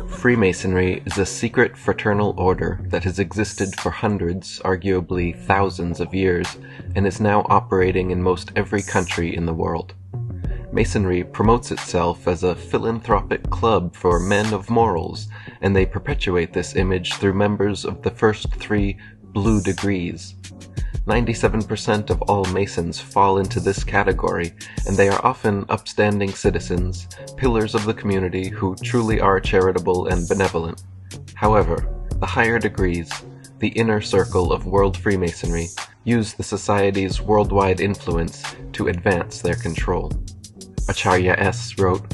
Freemasonry is a secret fraternal order that has existed for hundreds, arguably thousands of years, and is now operating in most every country in the world. Masonry promotes itself as a philanthropic club for men of morals, and they perpetuate this image through members of the first three blue degrees. 97% of all Masons fall into this category, and they are often upstanding citizens, pillars of the community who truly are charitable and benevolent. However, the higher degrees, the inner circle of world Freemasonry, use the society's worldwide influence to advance their control. Acharya S. wrote,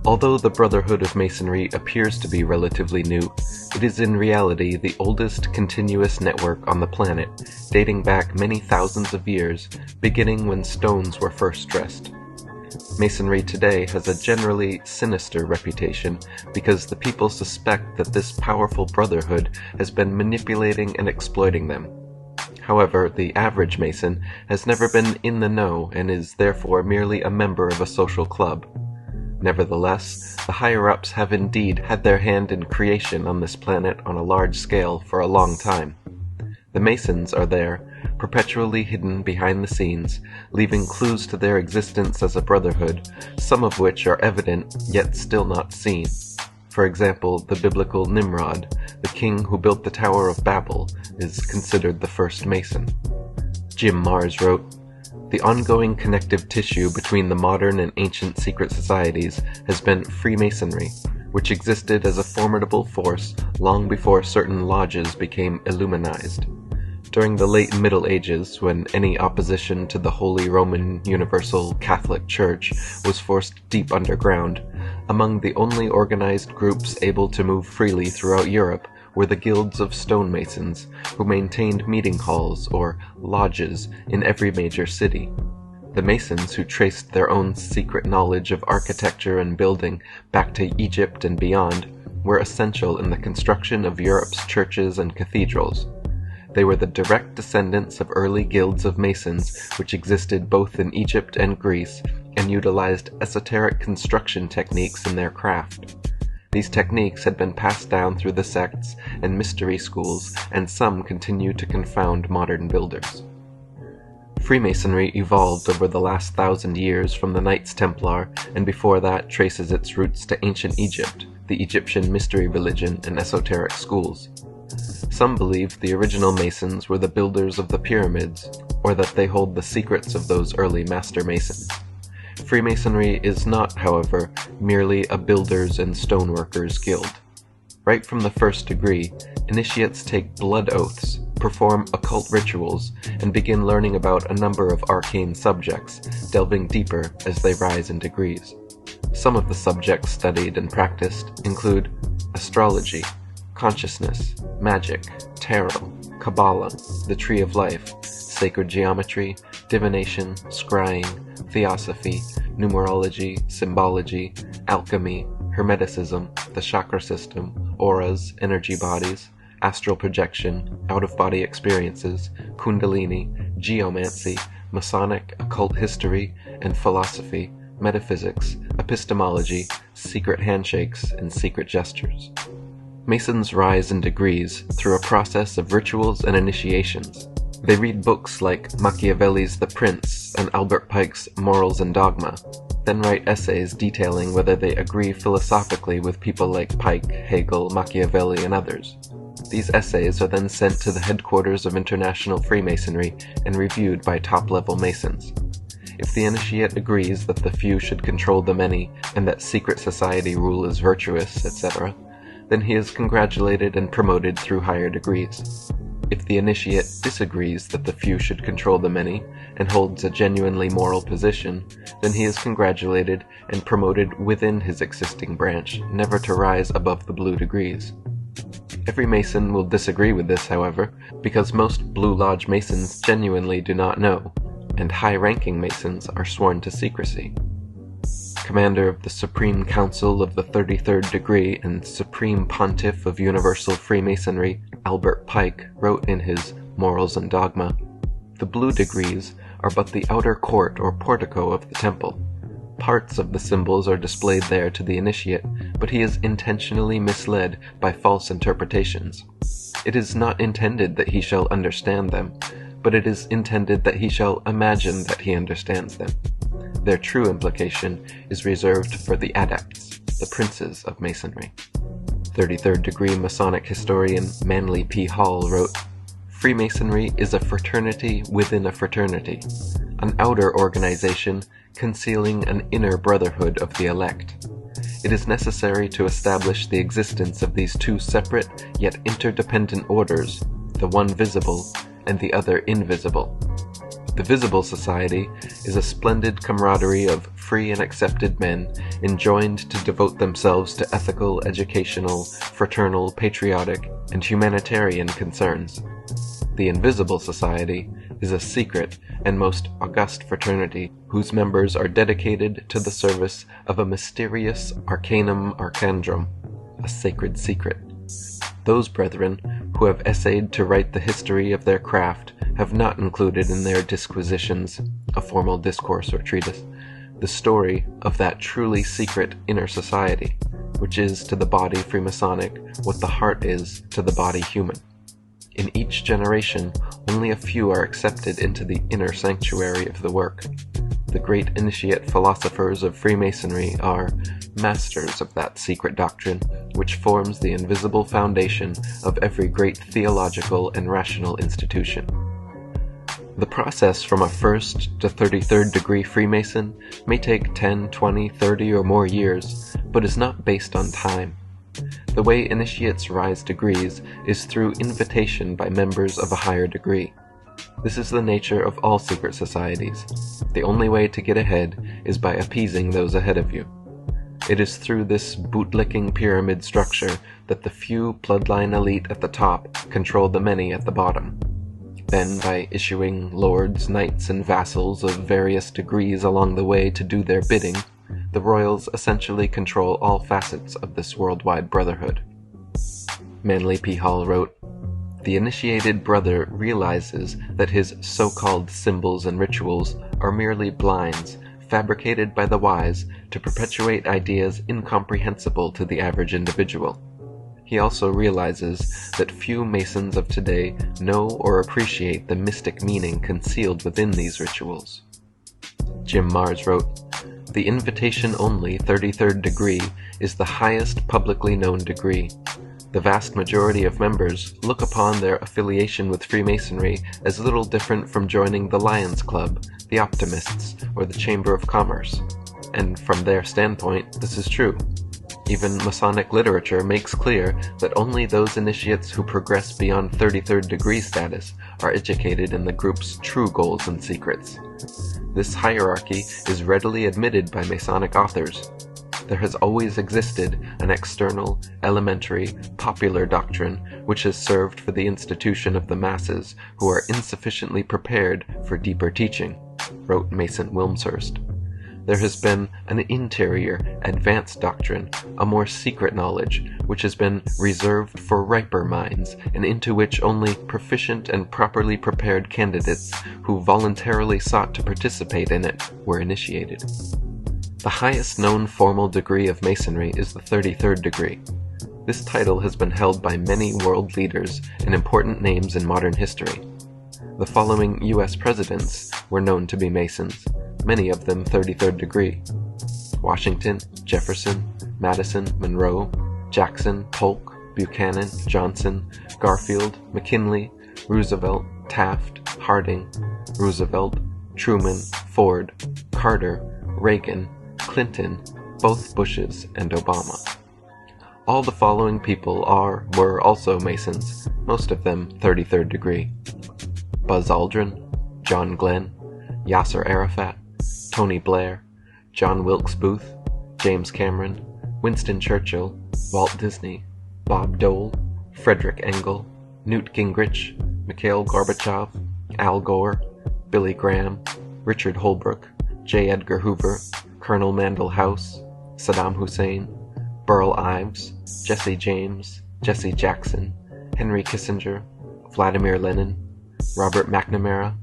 "Although the Brotherhood of Masonry appears to be relatively new, it is in reality the oldest continuous network on the planet, dating back many thousands of years, beginning when stones were first dressed. Masonry today has a generally sinister reputation because the people suspect that this powerful brotherhood has been manipulating and exploiting them. However, the average Mason has never been in the know and is therefore merely a member of a social club. Nevertheless, the higher-ups have indeed had their hand in creation on this planet on a large scale for a long time. The Masons are there, perpetually hidden behind the scenes, leaving clues to their existence as a brotherhood, some of which are evident yet still not seen. For example, the biblical Nimrod, the king who built the Tower of Babel, is considered the first Mason." Jim Marrs wrote, "The ongoing connective tissue between the modern and ancient secret societies has been Freemasonry, which existed as a formidable force long before certain lodges became Illuminized. During the late Middle Ages, when any opposition to the Holy Roman Universal Catholic Church was forced deep underground, among the only organized groups able to move freely throughout Europe were the guilds of stonemasons, who maintained meeting halls, or lodges, in every major city. The Masons, who traced their own secret knowledge of architecture and building back to Egypt and beyond, were essential in the construction of Europe's churches and cathedrals. They were the direct descendants of early guilds of Masons which existed both in Egypt and Greece, and utilized esoteric construction techniques in their craft. These techniques had been passed down through the sects and mystery schools, and some continue to confound modern builders. Freemasonry evolved over the last 1,000 years from the Knights Templar, and before that traces its roots to ancient Egypt, the Egyptian mystery religion and esoteric schools. Some believe the original Masons were the builders of the pyramids, or that they hold the secrets of those early master Masons. Freemasonry is not, however, merely a builders and stoneworkers guild. Right from the first degree, initiates take blood oaths, perform occult rituals, and begin learning about a number of arcane subjects, delving deeper as they rise in degrees. Some of the subjects studied and practiced include astrology, consciousness, magic, tarot, Kabbalah, the Tree of Life, sacred geometry, divination, scrying, theosophy, numerology, symbology, alchemy, hermeticism, the chakra system, auras, energy bodies, astral projection, out-of-body experiences, kundalini, geomancy, Masonic, occult history, and philosophy, metaphysics, epistemology, secret handshakes, and secret gestures. Masons rise in degrees through a process of rituals and initiations. They read books like Machiavelli's The Prince and Albert Pike's Morals and Dogma, then write essays detailing whether they agree philosophically with people like Pike, Hegel, Machiavelli, and others. These essays are then sent to the headquarters of International Freemasonry and reviewed by top-level Masons. If the initiate agrees that the few should control the many and that secret society rule is virtuous, etc., then he is congratulated and promoted through higher degrees. If the initiate disagrees that the few should control the many and holds a genuinely moral position, then he is congratulated and promoted within his existing branch, never to rise above the blue degrees. Every Mason will disagree with this, however, because most Blue Lodge Masons genuinely do not know, and high-ranking Masons are sworn to secrecy. Commander of the Supreme Council of the 33rd Degree and Supreme Pontiff of Universal Freemasonry, Albert Pike, wrote in his Morals and Dogma, "The blue degrees are but the outer court or portico of the temple. Parts of the symbols are displayed there to the initiate, but he is intentionally misled by false interpretations. It is not intended that he shall understand them, but it is intended that he shall imagine that he understands them. Their true implication is reserved for the adepts, the princes of Masonry. 33rd degree Masonic historian Manly P. Hall wrote, "Freemasonry is a fraternity within a fraternity, an outer organization concealing an inner brotherhood of the elect. It is necessary to establish the existence of these two separate yet interdependent orders, the one visible and the other invisible. The visible society is a splendid camaraderie of free and accepted men enjoined to devote themselves to ethical, educational, fraternal, patriotic, and humanitarian concerns. The invisible society is a secret and most august fraternity whose members are dedicated to the service of a mysterious arcanum arcandrum, a sacred secret. Those brethren who have essayed to write the history of their craft have not included in their disquisitions, a formal discourse or treatise, the story of that truly secret inner society, which is to the body Freemasonic what the heart is to the body human. In each generation, only a few are accepted into the inner sanctuary of the work. The great initiate philosophers of Freemasonry are masters of that secret doctrine which forms the invisible foundation of every great theological and rational institution. The process from a 1st to 33rd degree Freemason may take 10, 20, 30 or more years, but is not based on time. The way initiates rise degrees is through invitation by members of a higher degree. This is the nature of all secret societies. The only way to get ahead is by appeasing those ahead of you. It is through this bootlicking pyramid structure that the few bloodline elite at the top control the many at the bottom. Then, by issuing lords, knights, and vassals of various degrees along the way to do their bidding, the royals essentially control all facets of this worldwide brotherhood. Manly P. Hall wrote, "The initiated brother realizes that his so-called symbols and rituals are merely blinds fabricated by the wise to perpetuate ideas incomprehensible to the average individual. He also realizes that few Masons of today know or appreciate the mystic meaning concealed within these rituals." Jim Mars wrote, "The invitation-only 33rd degree is the highest publicly known degree. The vast majority of members look upon their affiliation with Freemasonry as little different from joining the Lions Club, the Optimists, or the Chamber of Commerce. And from their standpoint, this is true. Even Masonic literature makes clear that only those initiates who progress beyond 33rd degree status are educated in the group's true goals and secrets. This hierarchy is readily admitted by Masonic authors. There has always existed an external, elementary, popular doctrine which has served for the institution of the masses who are insufficiently prepared for deeper teaching," wrote Mason Wilmshurst. "There has been an interior, advanced doctrine, a more secret knowledge, which has been reserved for riper minds, and into which only proficient and properly prepared candidates who voluntarily sought to participate in it were initiated. The highest known formal degree of Masonry is the 33rd degree. This title has been held by many world leaders and important names in modern history. The following U.S. presidents were known to be Masons, many of them 33rd degree: Washington, Jefferson, Madison, Monroe, Jackson, Polk, Buchanan, Johnson, Garfield, McKinley, Roosevelt, Taft, Harding, Roosevelt, Truman, Ford, Carter, Reagan, Clinton, both Bushes, and Obama. All the following people were also Masons, most of them 33rd degree: Buzz Aldrin, John Glenn, Yasser Arafat, Tony Blair, John Wilkes Booth, James Cameron, Winston Churchill, Walt Disney, Bob Dole, Frederick Engel, Newt Gingrich, Mikhail Gorbachev, Al Gore, Billy Graham, Richard Holbrooke, J. Edgar Hoover, Colonel Mandell House, Saddam Hussein, Burl Ives, Jesse James, Jesse Jackson, Henry Kissinger, Vladimir Lenin, Robert McNamara,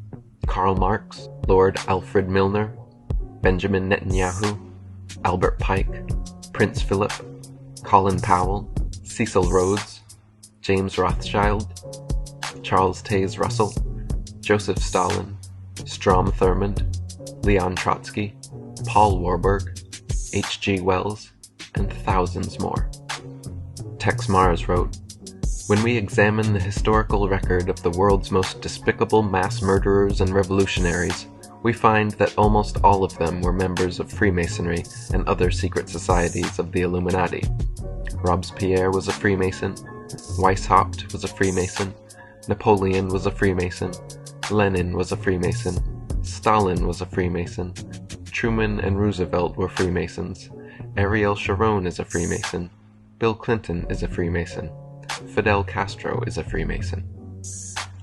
Karl Marx, Lord Alfred Milner, Benjamin Netanyahu, Albert Pike, Prince Philip, Colin Powell, Cecil Rhodes, James Rothschild, Charles Taze Russell, Joseph Stalin, Strom Thurmond, Leon Trotsky, Paul Warburg, H.G. Wells, and thousands more. Tex Mars wrote, "When we examine the historical record of the world's most despicable mass murderers and revolutionaries, we find that almost all of them were members of Freemasonry and other secret societies of the Illuminati. Robespierre was a Freemason, Weishaupt was a Freemason, Napoleon was a Freemason, Lenin was a Freemason, Stalin was a Freemason, Truman and Roosevelt were Freemasons, Ariel Sharon is a Freemason, Bill Clinton is a Freemason, Fidel Castro is a Freemason."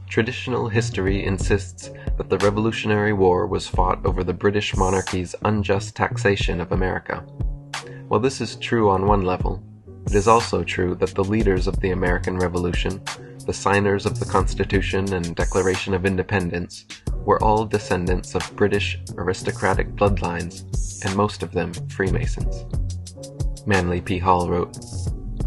Traditional history insists that the Revolutionary War was fought over the British monarchy's unjust taxation of America. While this is true on one level, it is also true that the leaders of the American Revolution, the signers of the Constitution and Declaration of Independence, were all descendants of British aristocratic bloodlines, and most of them Freemasons. Manly P. Hall wrote,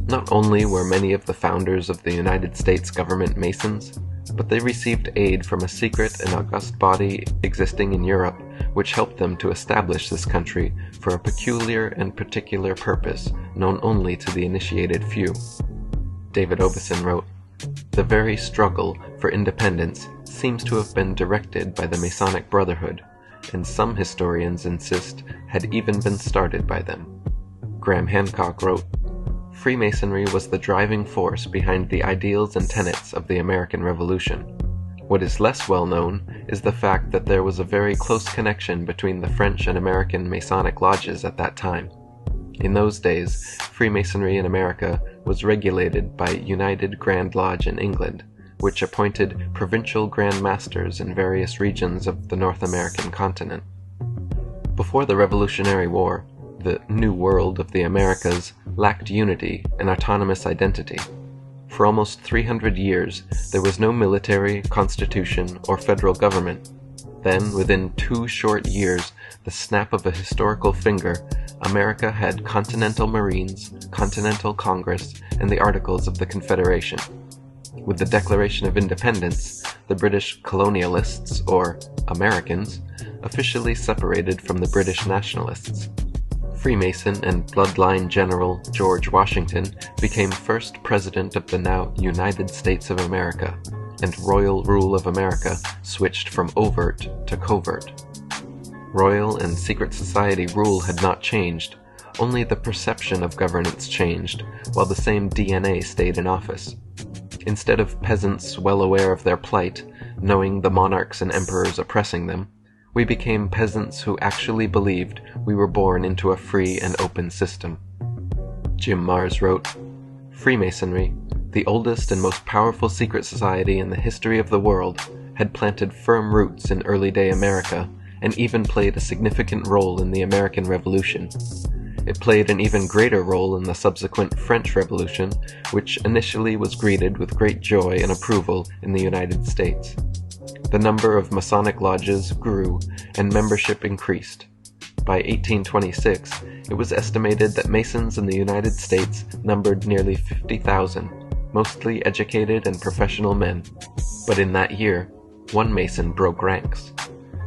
"Not only were many of the founders of the United States government Masons, but they received aid from a secret and august body existing in Europe which helped them to establish this country for a peculiar and particular purpose known only to the initiated few." David Obeson wrote, "The very struggle for independence seems to have been directed by the Masonic Brotherhood, and some historians insist had even been started by them." Graham Hancock wrote, "Freemasonry was the driving force behind the ideals and tenets of the American Revolution. What is less well known is the fact that there was a very close connection between the French and American Masonic lodges at that time. In those days, Freemasonry in America was regulated by United Grand Lodge in England, which appointed provincial Grand Masters in various regions of the North American continent. Before the Revolutionary War, the New World of the Americas lacked unity and autonomous identity. For almost 300 years, there was no military, constitution, or federal government. Then, within 2 short years, the snap of a historical finger, America had Continental Marines, Continental Congress, and the Articles of the Confederation. With the Declaration of Independence, the British colonialists, or Americans, officially separated from the British nationalists. Freemason and bloodline General George Washington became first president of the now United States of America, and royal rule of America switched from overt to covert. Royal and secret society rule had not changed, only the perception of governance changed, while the same DNA stayed in office. Instead of peasants well aware of their plight, knowing the monarchs and emperors oppressing them, we became peasants who actually believed we were born into a free and open system. Jim Mars wrote, "Freemasonry, the oldest and most powerful secret society in the history of the world, had planted firm roots in early-day America and even played a significant role in the American Revolution. It played an even greater role in the subsequent French Revolution, which initially was greeted with great joy and approval in the United States. The number of Masonic lodges grew and membership increased. By 1826, it was estimated that Masons in the United States numbered nearly 50,000, mostly educated and professional men. But in that year, one Mason broke ranks.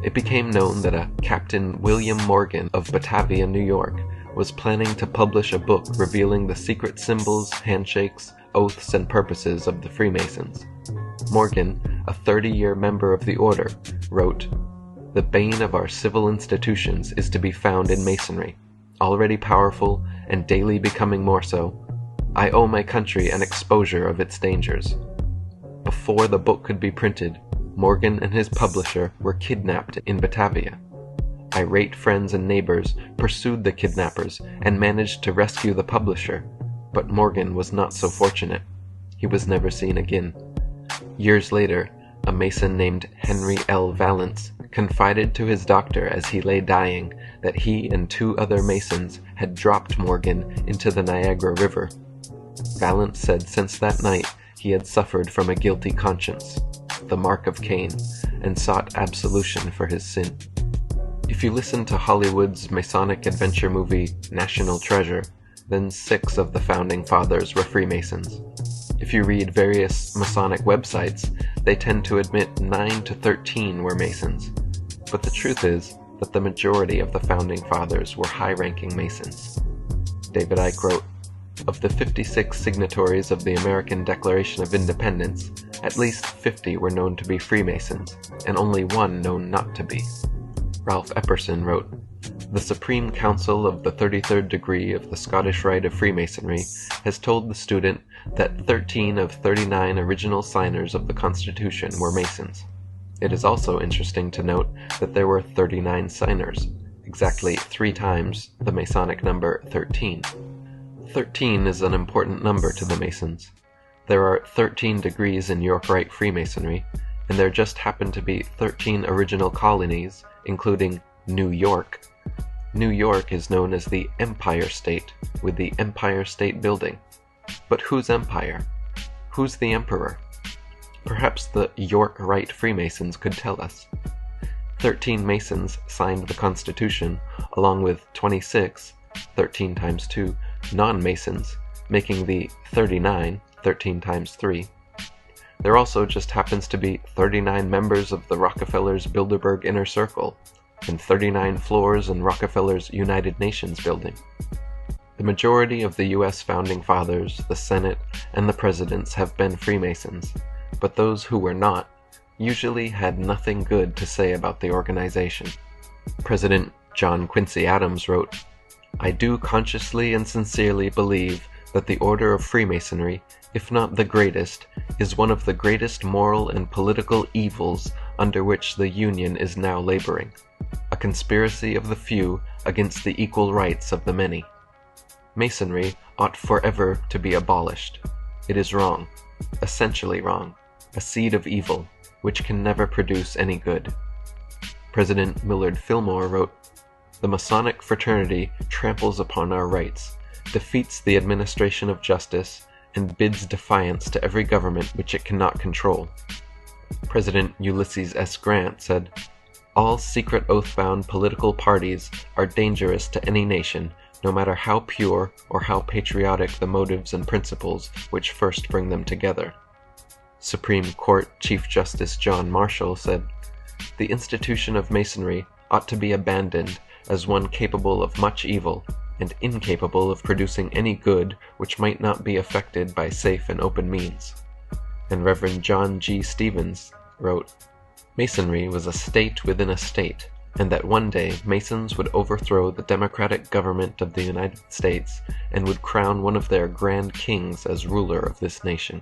It became known that a Captain William Morgan of Batavia, New York, was planning to publish a book revealing the secret symbols, handshakes, oaths, and purposes of the Freemasons. Morgan, a 30-year member of the order, wrote, "The bane of our civil institutions is to be found in Masonry, already powerful and daily becoming more so. I owe my country an exposure of its dangers." Before the book could be printed, Morgan and his publisher were kidnapped in Batavia. Irate friends and neighbors pursued the kidnappers and managed to rescue the publisher, but Morgan was not so fortunate. He was never seen again. Years later, a Mason named Henry L. Valance confided to his doctor as he lay dying that he and 2 other Masons had dropped Morgan into the Niagara River. Valance said since that night he had suffered from a guilty conscience, the mark of Cain, and sought absolution for his sin. If you listen to Hollywood's Masonic adventure movie National Treasure, then 6 of the founding fathers were Freemasons. If you read various Masonic websites, they tend to admit 9 to 13 were Masons. But the truth is that the majority of the founding fathers were high-ranking Masons. David Icke wrote, "Of the 56 signatories of the American Declaration of Independence, at least 50 were known to be Freemasons, and only 1 known not to be." Ralph Epperson wrote, "The Supreme Council of the 33rd degree of the Scottish Rite of Freemasonry has told the student that 13 of 39 original signers of the Constitution were Masons. It is also interesting to note that there were 39 signers, exactly 3 times the Masonic number 13. 13 is an important number to the Masons. There are 13 degrees in York Rite Freemasonry, and there just happen to be 13 original colonies, including New York. New York is known as the Empire State, with the Empire State Building. But whose empire? Who's the emperor? Perhaps the York Rite Freemasons could tell us. 13 Masons signed the Constitution, along with 26, 13 times 2, non-Masons, making the 39, 13 times 3. There also just happens to be 39 members of the Rockefellers' Bilderberg Inner Circle, and 39 floors in Rockefeller's United Nations building. The majority of the U.S. founding fathers, the Senate, and the presidents have been Freemasons, but those who were not usually had nothing good to say about the organization. President John Quincy Adams wrote, "I do consciously and sincerely believe that the order of Freemasonry, if not the greatest, is one of the greatest moral and political evils under which the Union is now laboring, a conspiracy of the few against the equal rights of the many. Masonry ought forever to be abolished. It is wrong, essentially wrong, a seed of evil, which can never produce any good." President Millard Fillmore wrote, "The Masonic fraternity tramples upon our rights, defeats the administration of justice, and bids defiance to every government which it cannot control." President Ulysses S. Grant said, "All secret oath-bound political parties are dangerous to any nation, no matter how pure or how patriotic the motives and principles which first bring them together." Supreme Court Chief Justice John Marshall said, "The institution of Masonry ought to be abandoned as one capable of much evil, and incapable of producing any good which might not be effected by safe and open means." And Reverend John G. Stevens wrote, "Masonry was a state within a state, and that one day Masons would overthrow the democratic government of the United States and would crown one of their grand kings as ruler of this nation."